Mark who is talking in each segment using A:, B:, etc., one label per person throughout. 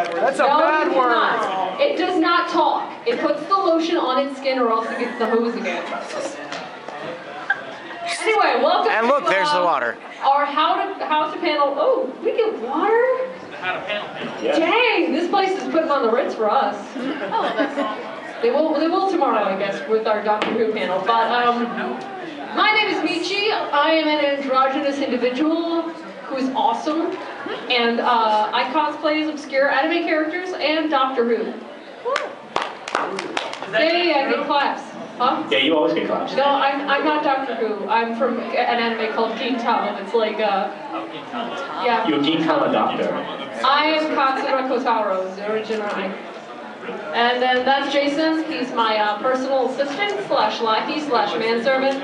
A: That's a bad word.
B: It does not talk. It puts the lotion on its skin or else it gets the hose again. Anyway, welcome
C: and look,
B: to
C: there's the water.
B: Our how to panel. Oh, we get water?
D: The how to panel.
A: Yeah.
B: Dang, this place is putting on the Ritz for us.
E: Oh, that's all.
B: They will tomorrow, I guess, with our Doctor Who panel. But my name is Michi. I am an androgynous individual who is awesome, and I cosplay as obscure anime characters and Doctor Who. Yay, I get claps. Huh?
A: Yeah, you always get claps.
B: No, I'm not Doctor Who. I'm from an anime called Gintama. It's like yeah.
A: You're a Gintama doctor.
B: I am Katsura Kotaro's original. And then that's Jason. He's my personal assistant slash lackey slash manservant.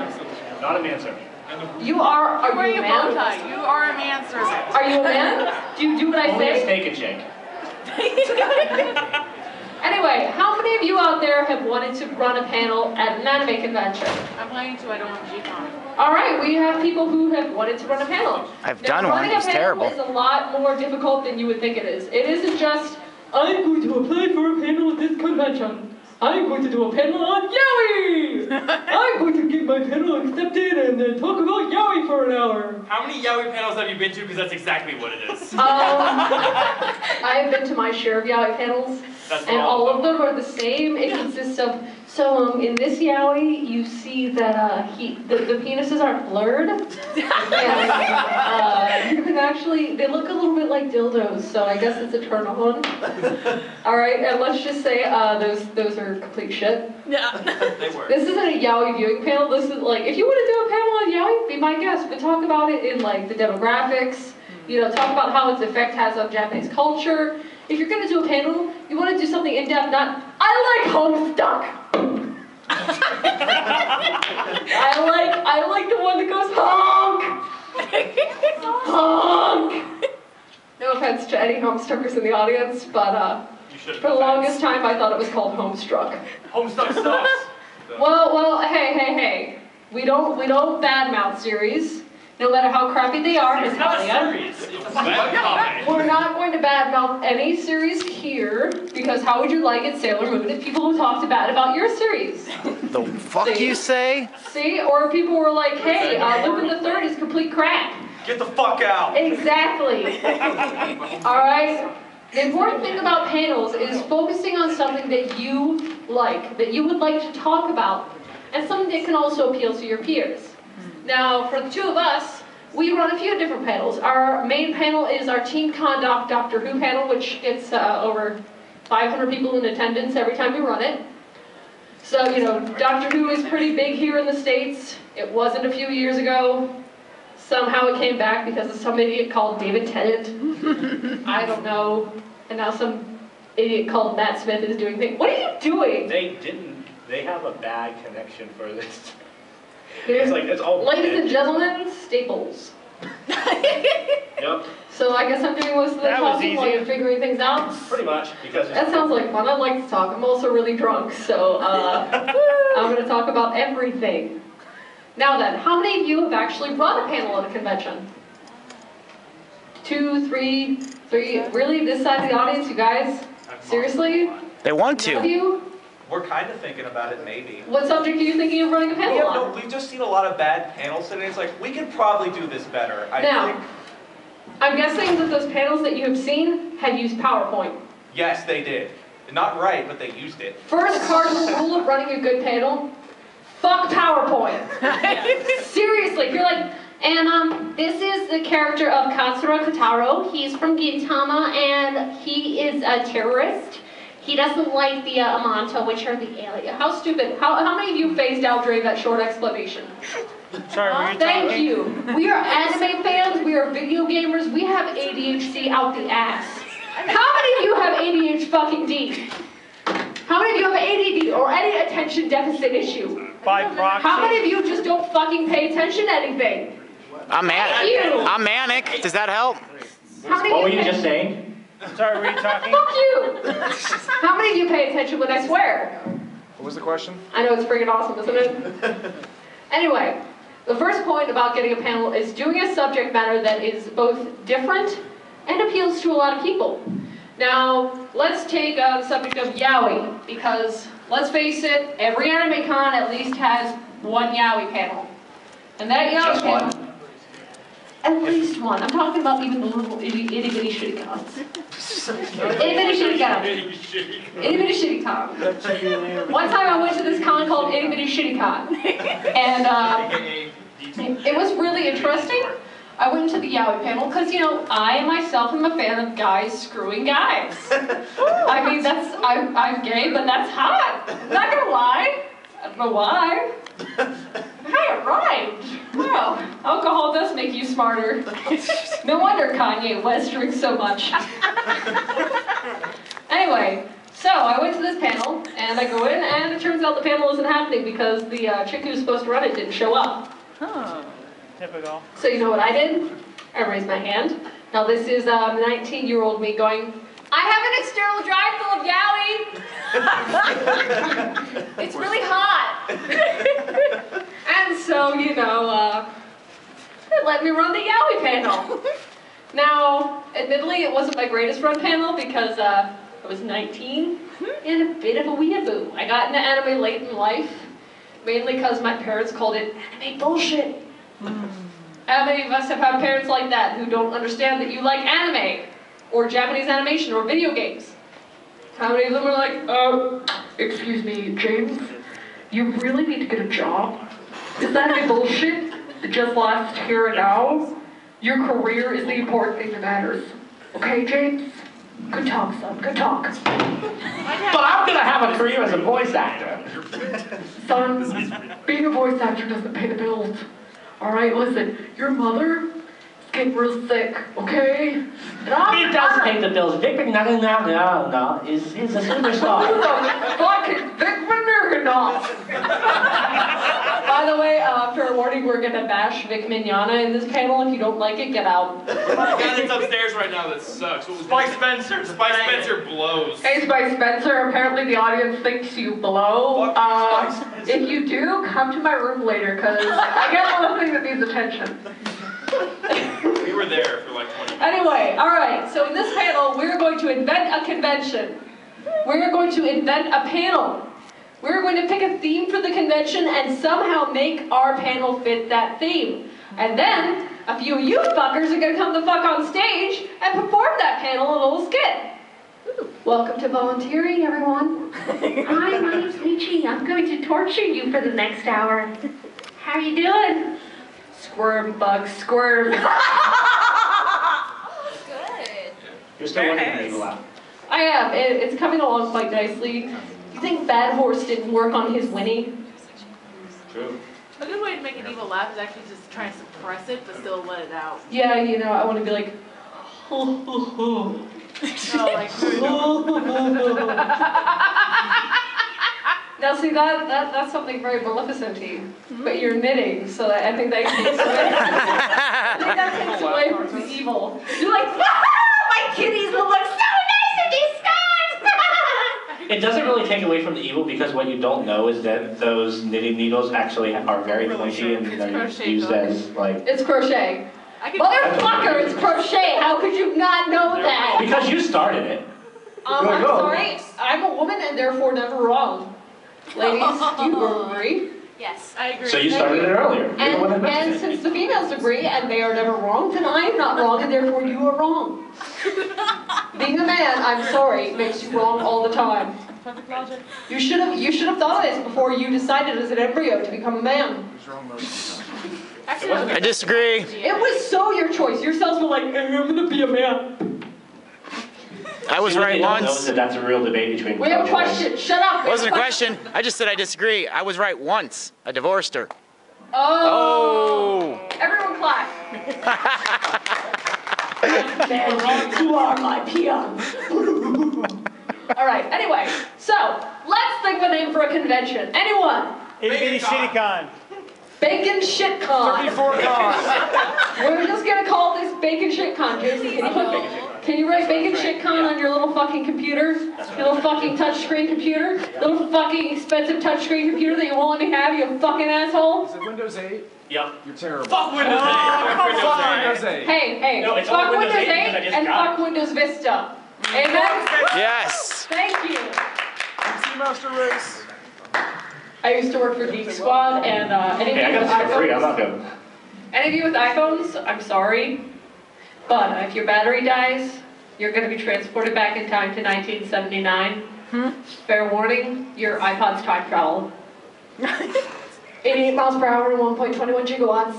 A: Not a manservant.
B: You are
E: Wearing
B: you
E: a
B: a
E: bow
B: man?
E: tie. You are a manservant.
B: Are you a man? Do you do what I
A: Only a
B: say?
A: steak and shake.
B: Anyway, how many of you out there have wanted to run a panel at an anime convention?
E: I'm planning to. I don't want G-Con.
B: All right, we have people who have wanted to run a panel.
C: I've
B: Now,
C: done one.
B: running a
C: It's
B: panel
C: terrible.
B: is a lot more difficult than you would think it is. It isn't just, I'm going to apply for a panel at this convention. I'm going to do a panel on Yowie! I'm going to get my panel accepted and then talk about Yowie for an hour.
D: How many Yaoi panels have you been to? Because that's exactly what it is.
B: I have been to my share of Yowie panels,
D: That's
B: and
D: all
B: all of them are the same. It consists of, in this Yowie, you see that the penises aren't blurred. And you can actually, they look a little bit like dildos, so I guess it's a turn on. Alright, and let's just say those are complete shit.
E: Yeah.
D: They were.
B: This isn't a Yowie viewing panel. This is like, if you want to do a panel on Yowie, be my guest, but talk about it in like the demographics, talk about how its effect has on Japanese culture. If you're going to do a panel, you want to do something in-depth, not, I like Homestuck. I like the one that goes honk! Honk! No offense to any Homestuckers in the audience, but for the longest time I thought it was called Homestruck.
D: Homestuck sucks.
B: Well, hey. We don't badmouth series, no matter how crappy they are.
D: It's not a series. It's a webcomic.
B: We're not going to badmouth any series here, because how would you like it, Sailor Moon, if people who talked bad about your series?
C: The fuck you say?
B: See? Or people were like, hey, Lupin the Third is complete crap.
D: Get the fuck out.
B: Exactly. Alright? The important thing about panels is focusing on something that you like, that you would like to talk about, and something that can also appeal to your peers. Now, for the two of us, we run a few different panels. Our main panel is our Team Conduct Doctor Who panel, which gets over 500 people in attendance every time we run it. So, Doctor Who is pretty big here in the States. It wasn't a few years ago. Somehow it came back because of some idiot called David Tennant. I don't know. And now some idiot called Matt Smith is doing things. What are you doing?
A: They have a bad connection for this. It's like, it's all...
B: Ladies and gentlemen, Staples.
A: Yep.
B: So I guess I'm doing most of the
C: That was
B: talking while
C: easy.
B: you're figuring things out.
A: Pretty much, because...
B: That sounds like fun. I like to talk. I'm also really drunk, so I'm going to talk about everything. Now then, how many of you have actually run a panel at a convention? 2, 3. Really? This side of the audience, you guys? Seriously?
C: They want
B: None of
C: to.
B: you?
F: We're kind of thinking about it, maybe.
B: What subject are you thinking of running a panel on?
F: We've just seen a lot of bad panels today. It's like, we could probably do this better.
B: Now, I'm guessing that those panels that you have seen had used PowerPoint.
F: Yes, they did. Not right, but they used it.
B: First cardinal rule of running a good panel, fuck PowerPoint. Seriously, if you're like, and this is the character of Katsura Kotaro. He's from Gintama, and he is a terrorist. He doesn't like the Amanta, which are the alien. How stupid. How many of you phased out during that short explanation?
C: Sorry, were you
B: Thank
C: talking?
B: you. We are anime fans, we are video gamers, we have ADHD out the ass. How many of you have ADHD fucking D? How many of you have ADD or any attention deficit issue?
C: By proxy.
B: How many of you just don't fucking pay attention to anything?
C: I'm
B: Thank you.
C: I'm manic. Does that help?
B: How many
A: What
B: of
A: were
B: you
A: you
B: pay-
A: just saying?
C: Sorry, were you talking?
B: Fuck you! How many of you pay attention when I swear?
A: What was the question?
B: I know it's freaking awesome, isn't it? Anyway, the first point about getting a panel is doing a subject matter that is both different and appeals to a lot of people. Now, let's take the subject of yaoi, because let's face it, every anime con at least has one yaoi panel. And that yaoi
F: Just
B: panel,
F: one?
B: at least one. I'm talking about even the little itty bitty shitty cons. Itty bitty shitty con. Itty bitty shitty con. One time I went to this con called Itty bitty shitty con, and it was really interesting. I went to the yaoi panel because, you know, I myself am a fan of guys screwing guys. I mean, I'm gay, but that's hot. I'm not gonna lie. I don't know why. Hey, it rhymed. Wow, alcohol does make you smarter. No wonder Kanye West drinks so much. Anyway, so I went to this panel, and I go in, and it turns out the panel isn't happening because the chick who was supposed to run it didn't show up.
C: Huh. Typical.
B: So you know what I did? I raised my hand. Now this is 19-year-old me going, I have an external drive full of yaoi. It's really hot. And so, you know, it let me run the yaoi panel. Now, admittedly, it wasn't my greatest run panel because I was 19 and a bit of a weeaboo. I got into anime late in life, mainly because my parents called it anime bullshit. How many of us have had parents like that who don't understand that you like anime, or Japanese animation, or video games? How many of them are like, excuse me, James, you really need to get a job? Is that anime bullshit that just lasts here and now? Your career is the important thing that matters. Okay, James? Good talk, son, good talk.
G: But I'm gonna have a career as a voice actor.
B: Son, being a voice actor doesn't pay the bills. Alright, listen, your mother is getting real sick, okay? And
G: It does pay the bills. Vic Mignogna is a
B: Who
G: superstar.
B: the fuck is Vic Mignogna? By the way, fair warning, we're gonna bash Vic Mignogna in this panel. If you don't like it, get out.
D: The guy that's upstairs right now that sucks. What was
F: Spike
D: his-
F: Spencer.
D: Spike Spencer blows.
B: Hey, Spike Spencer, apparently the audience thinks you blow.
F: Fuck Spike Spencer.
B: If you do, come to my room later, because I got one thing that needs attention.
D: We were there for like 20 minutes.
B: Anyway, alright, so in this panel, we're going to invent a convention. We're going to invent a panel. We're going to pick a theme for the convention and somehow make our panel fit that theme. And then, a few of you fuckers are going to come the fuck on stage and perform that panel in a little skit. Welcome to volunteering, everyone. Hi, my name's Michi. I'm going to torture you for the next hour. How are you doing? Squirm, bug, squirm.
E: Good.
G: You're still looking for me to laugh.
B: I am. It's coming along quite nicely. You think Bad Horse didn't work on his Winnie?
F: True.
E: A good way to make an evil laugh is actually just try and suppress it, but still let it out.
B: Yeah, you know, I want to be like,
E: No, like,
B: Now see, that's something very Maleficent-y. But you're knitting, so I think that takes away. I think that takes away from the evil. You're like, my kitties will look so nice in these skies!
G: It doesn't really take away from the evil because what you don't know is that those knitting needles actually are very pointy and they're
E: crochet
G: used
E: hook.
G: as like.
B: It's crochet.
E: I can
B: Motherfucker, it's crochet! How could you not know that?
G: Because you started it.
B: I'm sorry, I'm a woman and therefore never wrong. Ladies, do you agree?
E: Yes, I agree.
G: So you started it earlier. You're the one that
B: And
G: mentioned it.
B: since the females agree and they are never wrong, then I am not wrong and therefore you are wrong. Being a man, I'm sorry, makes you wrong all the time.
E: Perfect logic.
B: You should have thought of this before you decided as an embryo to become a man.
E: Actually,
C: I disagree.
B: It was so your choice. Your cells were like, I'm gonna be a man.
C: I was
G: See, what
C: right
G: they don't know
C: once.
G: is that that's a real debate between.
B: We have a
G: cultures.
B: question. Shut up.
C: It wasn't a question. I just said I disagree. I was right once. I divorced her.
B: Oh.
C: Oh.
B: Everyone clap. Man, you are my peon. All right. Anyway, so let's think of a name for a convention. Anyone?
C: Itty bitty shitty con.
B: Bacon Shit Con.
C: 34 con.
B: We're just gonna call this Bacon Shit Con. Jason, can you write Bacon Shit Con on your little fucking computer? Your little fucking touchscreen computer? Little fucking expensive touchscreen computer that you won't let me have, you fucking asshole?
H: Is it Windows 8?
G: Yep.
H: You're terrible.
D: Fuck Windows 8.
H: Fuck Windows 8.
B: Hey,
G: No, it's
B: fuck
G: only
B: Windows
G: Windows 8
B: 8
G: because I just
B: and
G: got
B: fuck Windows Vista. Amen?
C: Yes.
B: Thank you.
D: MC Master Race.
B: I used to work for Geek Squad, and any
G: Hey, I
B: of you
G: got
B: with
G: this for free. I'm
B: iPhones,
G: not going.
B: any of you with iPhones, I'm sorry, but if your battery dies, you're going to be transported back in time to 1979. Fair warning, your iPod's time travel. 88 miles per hour and 1.21 gigawatts.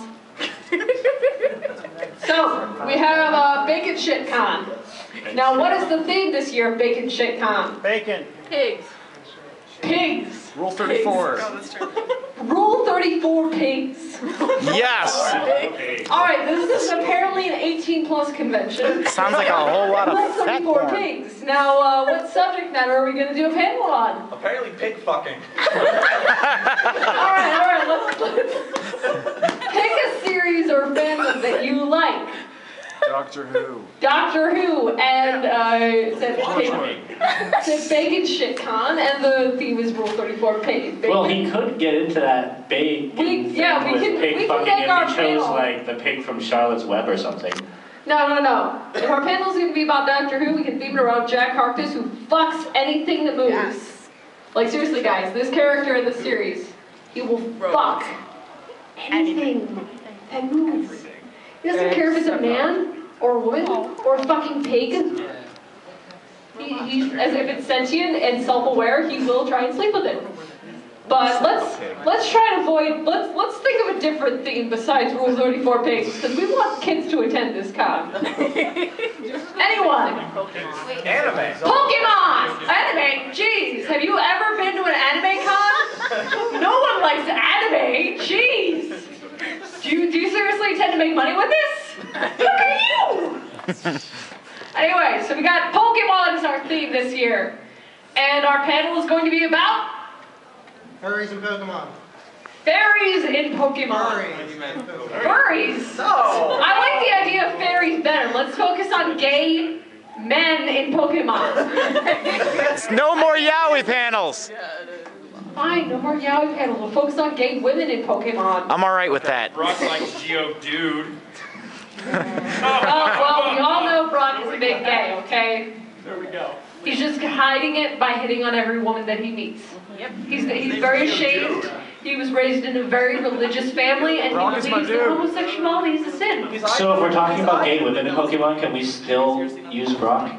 B: So, we have Bacon Shit Con. Now, what is the theme this year of Bacon Shit Con?
A: Bacon.
E: Pigs.
B: Pigs.
D: Rule 34.
B: Rule 34 pigs.
C: Yes.
B: Alright, this is apparently an 18+ convention.
C: Sounds like a whole lot of
B: Rule
C: fat
B: 34
C: porn.
B: pigs. Now, what subject matter are we going to do a panel on?
F: Apparently pig fucking.
B: Alright, let's pick a series or fandom that you like.
D: Doctor Who.
B: Doctor Who, and said Bacon Shit Con, and the theme is Rule 34 pig.
G: Well, he could get into that bacon thing
B: we
G: with
B: can
G: pig fucking
B: make our
G: if he chose
B: panel.
G: like the pig from Charlotte's Web or something.
B: No. If our panel's going to be about Doctor Who, we can theme it around Jack Harkness, who fucks anything that moves.
E: Yes.
B: Like, seriously, guys, this character in the series, he will fuck anything that moves. He doesn't care if it's a man, or a woman, or a fucking pig. He's, as if it's sentient and self-aware, he will try and sleep with it. But let's try and avoid, let's think of a different theme besides Rule 34 pigs, because we want kids to attend this con. Anyone?
F: Anime.
B: Pokemon! Anime? Jeez, have you ever been to an anime con? No one likes anime, jeez! Do you seriously intend to make money with this? Look at you! Anyway, so we got Pokemon as our theme this year. And our panel is going to be about
H: Furries and Pokemon.
B: fairies in Pokemon. Furries?
F: No.
B: I like the idea of fairies better. Let's focus on gay men in Pokemon.
C: No more yaoi panels.
B: Fine, no more yaoi panels. We'll focus on gay women in Pokemon.
C: I'm all right with that.
D: Brock likes Geodude.
B: Well, we all know Brock is a big gay, okay?
D: There we go.
B: He's just hiding it by hitting on every woman that he meets.
E: Yep.
B: He's very ashamed. He was raised in a very religious family, and
D: Brock
B: he
D: is my
B: believes that
D: dude.
B: homosexuality is a sin.
G: So if we're talking about gay women in Pokemon, can we still use Brock?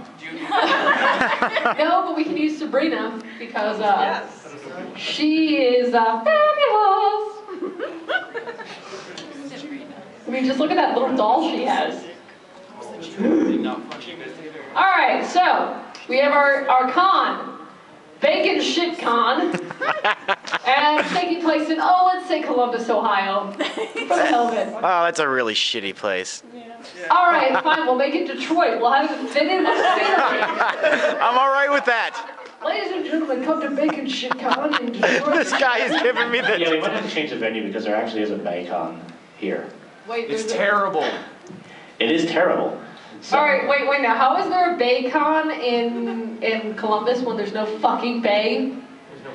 B: No, but we can use Sabrina, because she is fabulous. I mean, just look at that little doll she has. Alright, so we have our con, Bacon Shit Con, and it's taking place in, let's say Columbus, Ohio, for the hell of it.
C: Oh, that's a really shitty place.
B: Alright, fine, we'll make it Detroit. We'll have it fit in with the scenery.
C: I'm all right with that.
B: Ladies and gentlemen, come to Bacon Shit Con in Detroit.
C: This guy is giving me
G: Yeah, we
C: the...
G: might have to change the venue because there actually is a Bacon here.
B: Wait,
D: It's
B: there's a...
D: terrible.
G: It is terrible. So,
B: Alright, wait now. How is there a Baycon in Columbus when there's no fucking bay?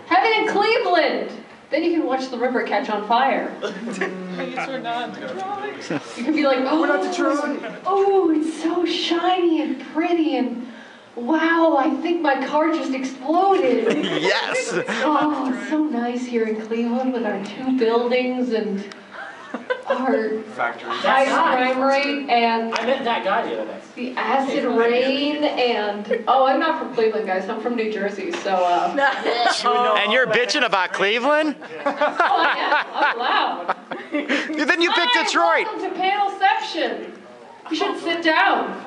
B: Have it in Cleveland! Then you can watch the river catch on fire.
E: We're not Detroit.
B: You can be like, oh, it's so shiny and pretty and wow, I think my car just exploded.
C: Yes.
B: Oh, it's so nice here in Cleveland with our 2 buildings and our high crime rate and
G: I met that guy the other day.
B: the acid rain and I'm not from Cleveland, guys. I'm from New Jersey, so
C: And you're bitching about Cleveland?
B: I'm loud.
C: Then you picked
B: Hi,
C: Detroit.
B: Welcome to Panelception. You should sit down.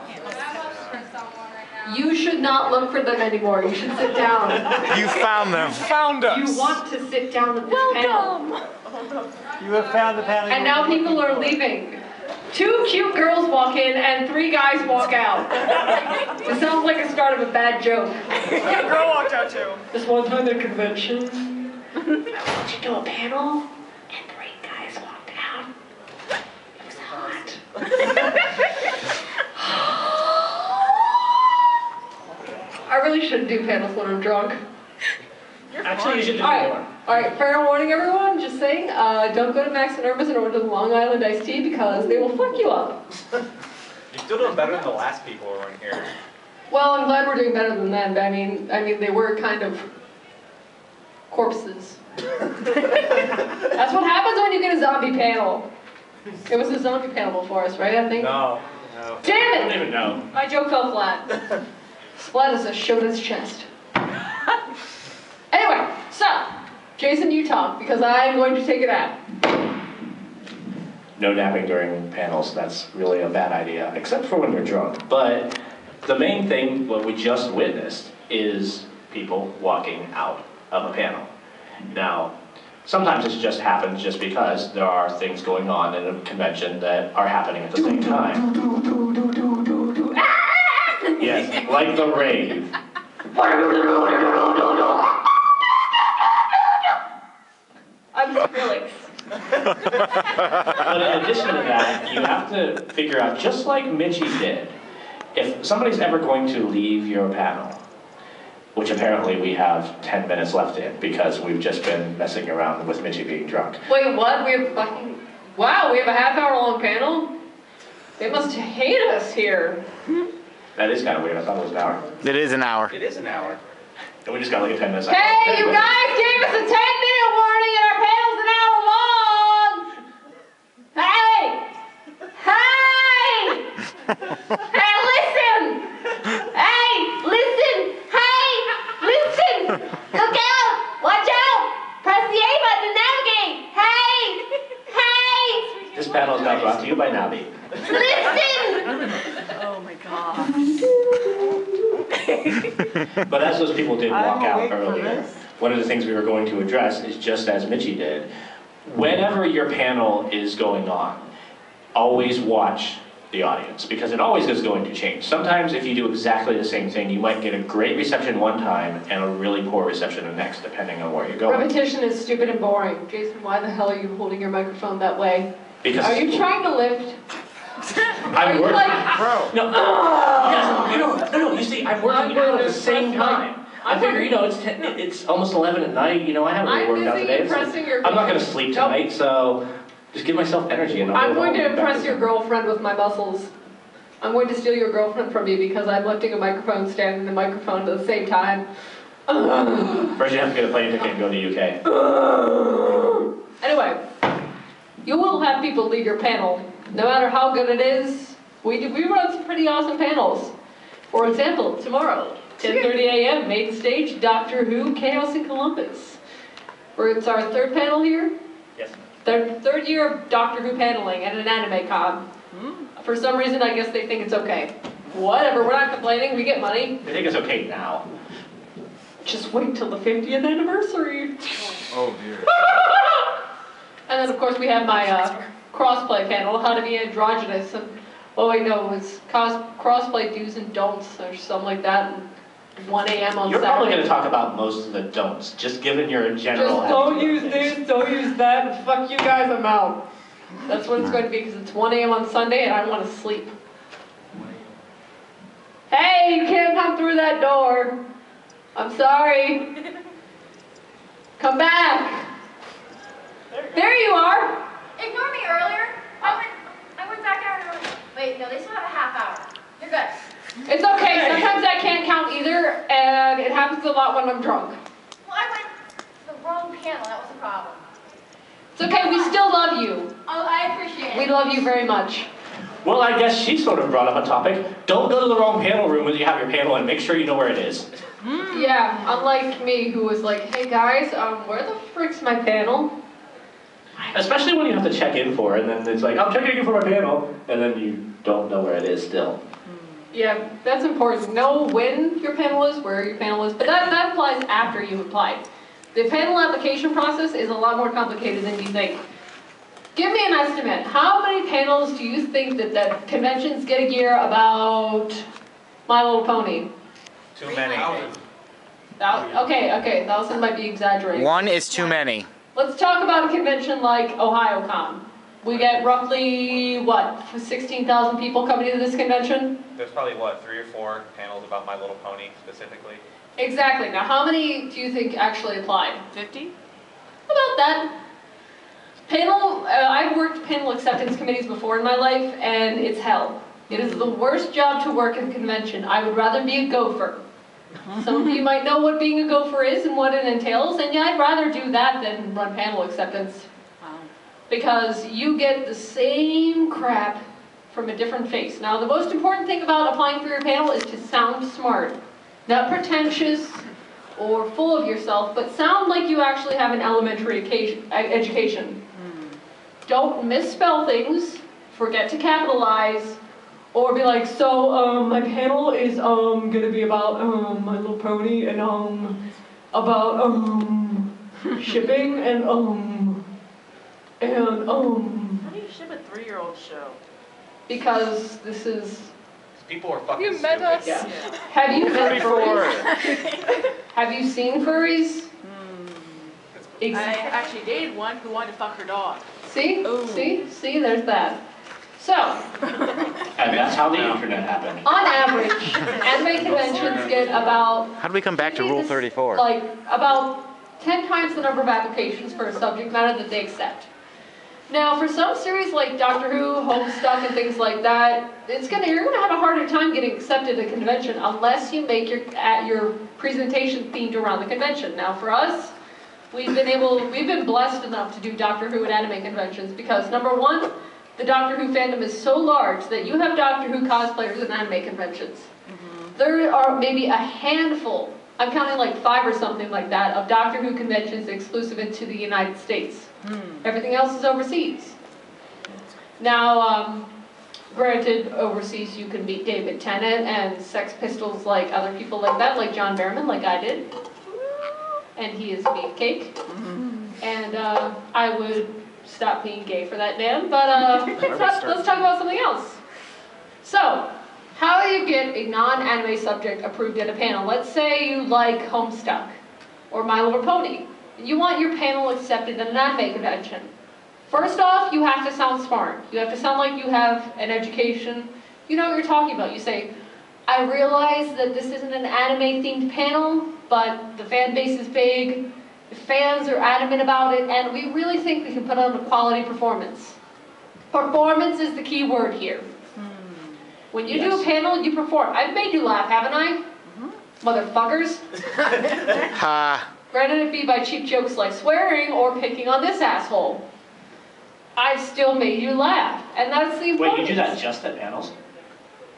B: You should not look for them anymore. You should sit down.
C: You found them.
D: Found us.
B: You want to sit down at this panel.
A: You have found the panel.
B: And now people are leaving. 2 cute girls walk in and 3 guys walk out. It sounds like the start of a bad joke.
D: A girl walked out too.
B: This one time at a convention, I went to do a panel and 3 guys walked out. It was hot. I really shouldn't do panels when I'm drunk.
G: Actually, you should do more.
B: Alright, fair warning everyone, just saying, don't go to Max and Irma's and order the Long Island iced tea because they will fuck you up.
F: You're still doing better than the last people who were in here.
B: Well, I'm glad we're doing better than them. I mean, they were kind of corpses. That's what happens when you get a zombie panel. It was a zombie panel before us, right? I think.
F: No.
B: Damn
G: I
B: it!
G: don't even know.
B: My joke fell flat. Splat showed his chest. Anyway, so Jason, you talk because I'm going to take a nap.
G: No napping during panels, that's really a bad idea, except for when you're drunk. But the main thing, what we just witnessed, is people walking out of a panel. Now, sometimes it just happens just because there are things going on in a convention that are happening at the same time. Yes, like the rave.
B: I'm Skrillex.
G: But in addition to that, you have to figure out, just like Mitchie did, if somebody's ever going to leave your panel, which apparently we have 10 minutes left in because we've just been messing around with Mitchie being drunk.
B: Wait, what? We have fucking... Wow, we have a half-hour-long panel? They must hate us here.
G: That is kind of weird, I thought it was an hour.
C: It is an hour.
F: It is an hour.
G: And we just got like a 10 minutes.
B: Hey, you guys gave us a 10-minute warning and our panel's an hour long! Hey! Hey! Hey, listen! Hey, listen! Hey, listen! Look out! Watch out! Press the A button to navigate! Hey! Hey!
G: This panel is now brought to you by Nabi.
B: Listen!
E: Oh my gosh.
G: But as those people did walk out earlier, one of the things we were going to address is just as Mitchie did. Whenever your panel is going on, always watch the audience, because it always is going to change. Sometimes if you do exactly the same thing, you might get a great reception one time and a really poor reception the next, depending on where you're going.
B: Repetition is stupid and boring. Jason, why the hell are you holding your microphone that way?
G: Because
B: Are you trying to lift?
G: I'm working.
F: Bro.
G: No, yes, no, you see, I'm working out at the same time. I figure, it's almost 11 at night, I haven't really worked out today. I'm not going to sleep tonight, so just give myself energy. And
B: I'm going to impress your girlfriend with my muscles. I'm going to steal your girlfriend from you because I'm lifting a microphone stand and the microphone at the same time.
G: First you have to get a plane ticket and go to UK.
B: Anyway, you will have people leave your panel, no matter how good it is. We run some pretty awesome panels. For example, tomorrow, 10:30 a.m., main stage, Doctor Who, Chaos in Columbus. It's our third panel here.
F: Yes.
B: Third year of Doctor Who paneling at an anime con. For some reason, I guess they think it's okay. Whatever, we're not complaining, we get money.
G: I think it's okay now.
B: Just wait till the 50th anniversary.
D: Oh dear.
B: And then, of course, we have my crossplay panel, how to be androgynous. And, oh, wait, no, it's crossplay do's and don'ts or something like that. And 1 a.m. on
G: You're
B: Saturday.
G: probably going to talk about most of the don'ts, just given your general
B: Just don't
G: attitude
B: use
G: of things.
B: this, don't use that, and fuck you guys, I'm out. That's what it's going to be, because it's 1 a.m. on Sunday and I want to sleep. Hey, you can't come through that door. I'm sorry. Come back. There you are.
I: Ignore me earlier. I went back out early. Wait, no, they still have a half hour. You're good.
B: It's okay, sometimes I can't count either, and it happens a lot when I'm drunk.
I: Well, I went to the wrong panel. That was the problem.
B: It's okay, we still love you.
I: Oh, I appreciate it.
B: We love you very much.
G: Well, I guess she sort of brought up a topic. Don't go to the wrong panel room when you have your panel and make sure you know where it is.
B: Yeah, unlike me, who was like, hey guys, where the frick's my panel?
G: Especially when you have to check in for it, and then it's like, I'm checking in for my panel, and then you don't know where it is still.
B: Yeah, that's important. Know when your panel is, where your panel is, but that applies after you've applied. The panel application process is a lot more complicated than you think. Give me an estimate. How many panels do you think that conventions get a year about My Little Pony?
F: Too many.
B: Okay, 1,000 might be exaggerating.
C: One is too many.
B: Let's talk about a convention like Ohayocon. We get roughly, what, 16,000 people coming to this convention?
F: There's probably, what, 3 or 4 panels about My Little Pony specifically?
B: Exactly. Now, how many do you think actually applied?
E: 50?
B: About that. I've worked panel acceptance committees before in my life, and it's hell. It is the worst job to work at a convention. I would rather be a gopher. Some of you might know what being a gopher is and what it entails, and yeah, I'd rather do that than run panel acceptance. Because you get the same crap from a different face. Now, the most important thing about applying for your panel is to sound smart. Not pretentious or full of yourself, but sound like you actually have an elementary education. Don't misspell things, forget to capitalize, or be like, so, my panel is, gonna be about, My Little Pony, and, about, shipping, and,
E: How do you ship a 3-year-old show?
B: because this is...
F: People are fucking
E: You met
F: stupid.
E: us.
B: Yeah. Have you met furries? Have you seen furries?
E: I actually dated one who wanted to fuck her dog.
B: See?
E: Ooh.
B: See, there's that. So,
G: And that's how the internet happened.
B: on average, anime conventions get about...
C: How do we come back to Rule 34?
B: Like, about 10 times the number of applications for a subject matter that they accept. Now, for some series like Doctor Who, Homestuck, and things like that, you're gonna have a harder time getting accepted at a convention unless you make your presentation themed around the convention. Now, for us, we've been blessed enough to do Doctor Who and anime conventions because, number one, the Doctor Who fandom is so large that you have Doctor Who cosplayers at anime conventions. There are maybe a handful, I'm counting like 5 or something like that, of Doctor Who conventions exclusive to the United States. Everything else is overseas. Now, granted, overseas you can meet David Tennant and Sex Pistols like other people like that, like John Barrowman, like I did. And he is beefcake. And I would stop being gay for that man, but let's talk about something else. So, how do you get a non-anime subject approved at a panel? Let's say you like Homestuck or My Little Pony. You want your panel accepted at an anime convention. First off, you have to sound smart. You have to sound like you have an education. You know what you're talking about. You say, I realize that this isn't an anime-themed panel, but the fan base is big, the fans are adamant about it, and we really think we can put on a quality performance. Performance is the key word here. When you do a panel, you perform. I've made you laugh, haven't I? Motherfuckers. Granted it be by cheap jokes like swearing or picking on this asshole. I've still made you laugh, and that's the importance.
G: Wait, you do that just at panels?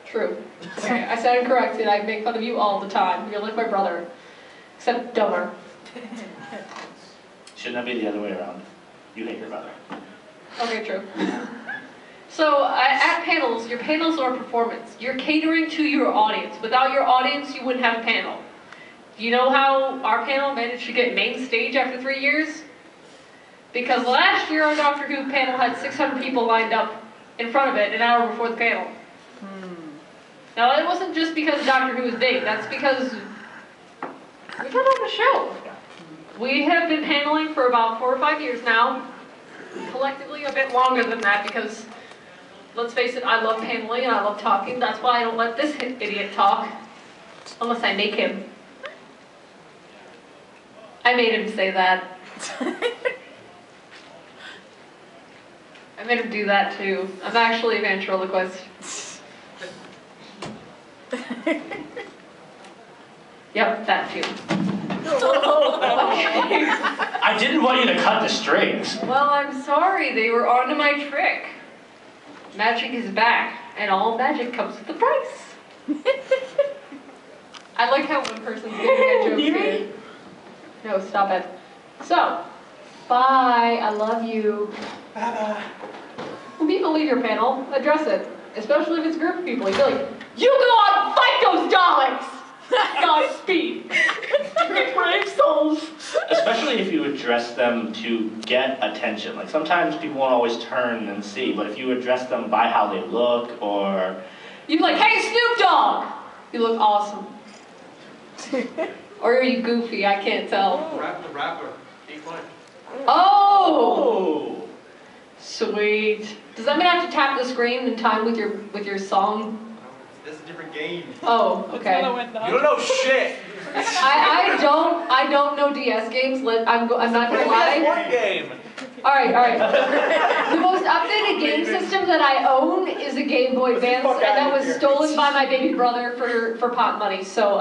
B: True. Okay, I stand corrected. I make fun of you all the time. You're like my brother, except dumber.
G: Shouldn't that be the other way around? You hate your brother.
B: Okay, true. So at panels, your panels are a performance. You're catering to your audience. Without your audience, you wouldn't have a panel. Do you know how our panel managed to get main stage after 3 years? Because last year our Doctor Who panel had 600 people lined up in front of it an hour before the panel. Now it wasn't just because Doctor Who is big, that's because we put on a show. We have been paneling for about 4 or 5 years now, collectively a bit longer than that because, let's face it, I love paneling and I love talking. That's why I don't let this idiot talk, unless I make him. I made him say that. I made him do that too. I'm actually a ventriloquist. Yep, that too. Okay.
G: I didn't want you to cut the strings.
B: Well, I'm sorry, they were onto my trick. Magic is back, and all magic comes with a price. I like how one person's getting that joke here. No, stop it. So, bye, I love you. When people leave your panel, address it. Especially if it's a group of people. You'd be like, you go on, fight those Daleks! Godspeed. Brave souls.
G: Especially if you address them to get attention. Like sometimes people won't always turn and see, but if you address them by how they look or...
B: You'd be like, hey Snoop Dogg! You look awesome. Or are you goofy? I can't tell.
F: The rapper. 8 months.
B: Oh! Sweet. Does that mean I have to tap the screen in time with your song?
F: This is a different game.
B: Oh, okay.
F: You don't know shit.
B: I don't know DS games. I'm not gonna lie.
F: One game.
B: Alright. The most updated game system that I own is a Game Boy Advance, and that was stolen by my baby brother for pot money, so,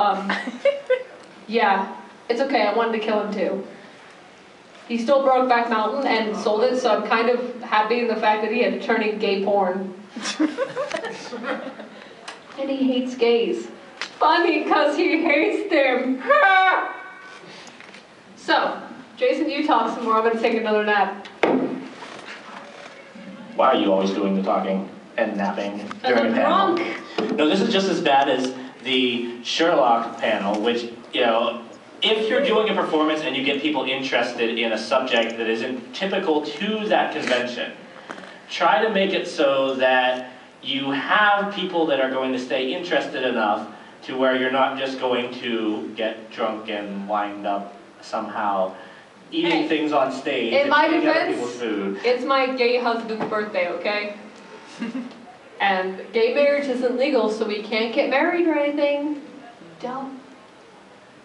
B: yeah. It's okay, I wanted to kill him too. He stole Brokeback Mountain and sold it, so I'm kind of happy in the fact that he had to turn in gay porn. And he hates gays. Funny, cause he hates them. So, Jason, you talk some more, I'm gonna take another nap.
G: Why are you always doing the talking and napping
B: And
G: during
B: I'm
G: a panel?
B: drunk.
G: No, this is just as bad as the Sherlock panel, which, if you're doing a performance and you get people interested in a subject that isn't typical to that convention, try to make it so that you have people that are going to stay interested enough to where you're not just going to get drunk and wind up somehow eating things on stage
B: In
G: and
B: my
G: eating other
B: defense,
G: people's food.
B: it's my gay husband's birthday, okay? And gay marriage isn't legal, so we can't get married or anything. Don't.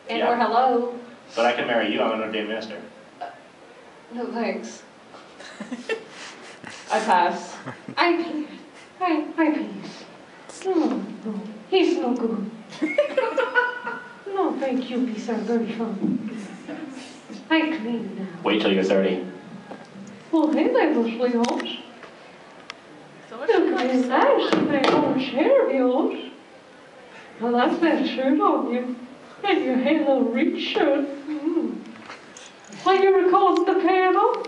B: And
G: Yeah.
B: or hello.
G: But I can marry you, I'm an ordained minister.
B: No thanks. I pass. I pass. No, he's no good. No, thank you, these are very fun. I clean now.
G: Wait till you're 30.
B: Well, hey there, sweetheart.
E: So much
B: Look at this nice big old chair of yours. I like that shirt on you. And your Halo Reach shirt. Are you recording the panel?